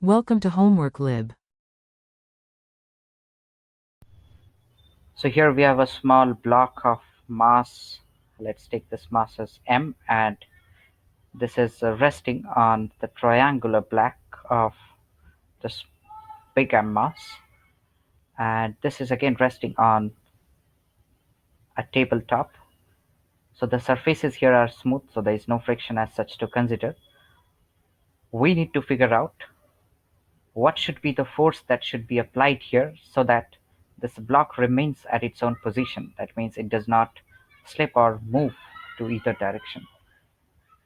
Welcome to Homework Lib. So here we have a small block of mass. Let's take this mass as m, and this is resting on the triangular block of this big M mass, and this is again resting on a tabletop. So the surfaces here are smooth, so there is no friction as such to consider. We need to figure out what should be the force that should be applied here so that this block remains at its own position. That means it does not slip or move to either direction.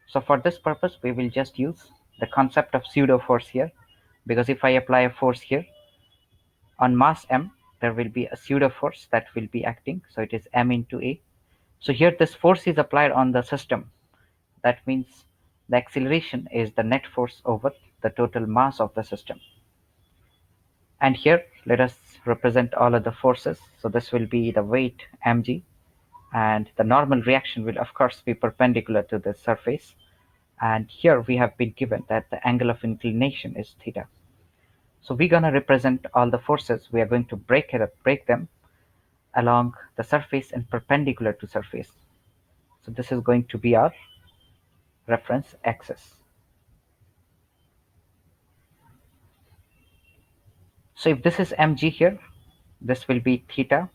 So for this purpose, we will just use the concept of pseudo force here, because if I apply a force here on mass m, there will be a pseudo force that will be acting. So it is m into a. So here this force is applied on the system. That means the acceleration is the net force over the total mass of the system. And here let us represent all of the forces. So this will be the weight mg, and the normal reaction will of course be perpendicular to the surface. And here we have been given that the angle of inclination is theta. So we're going to represent all the forces. We are going to break them along the surface and perpendicular to surface. So this is going to be our reference axis. So if this is mg here, this will be theta.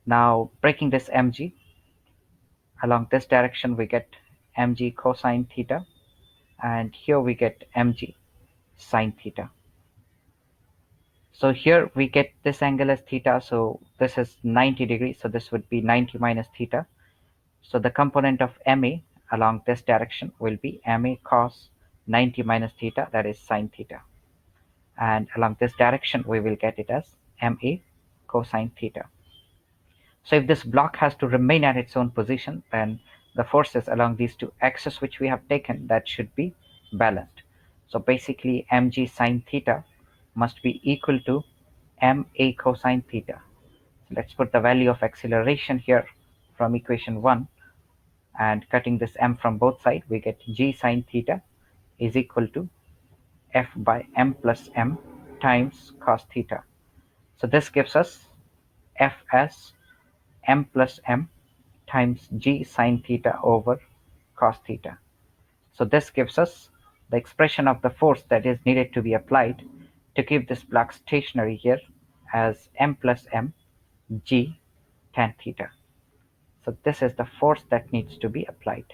Now breaking this mg along this direction, we get mg cosine theta, and here we get mg sine theta. So here we get this angle as theta, so this is 90 degrees, so this would be 90 minus theta. So the component of MA along this direction will be MA cos 90 minus theta, that is sine theta. And along this direction, we will get it as MA cosine theta. So if this block has to remain at its own position, then the forces along these two axes which we have taken, that should be balanced. So basically mg sine theta must be equal to ma cosine theta. So let's put the value of acceleration here from equation 1, and cutting this m from both sides, we get g sine theta is equal to f by m plus m times cos theta. So this gives us f as m plus m times g sine theta over cos theta. So this gives us the expression of the force that is needed to be applied to keep this block stationary here as m plus m g tan theta. So this is the force that needs to be applied.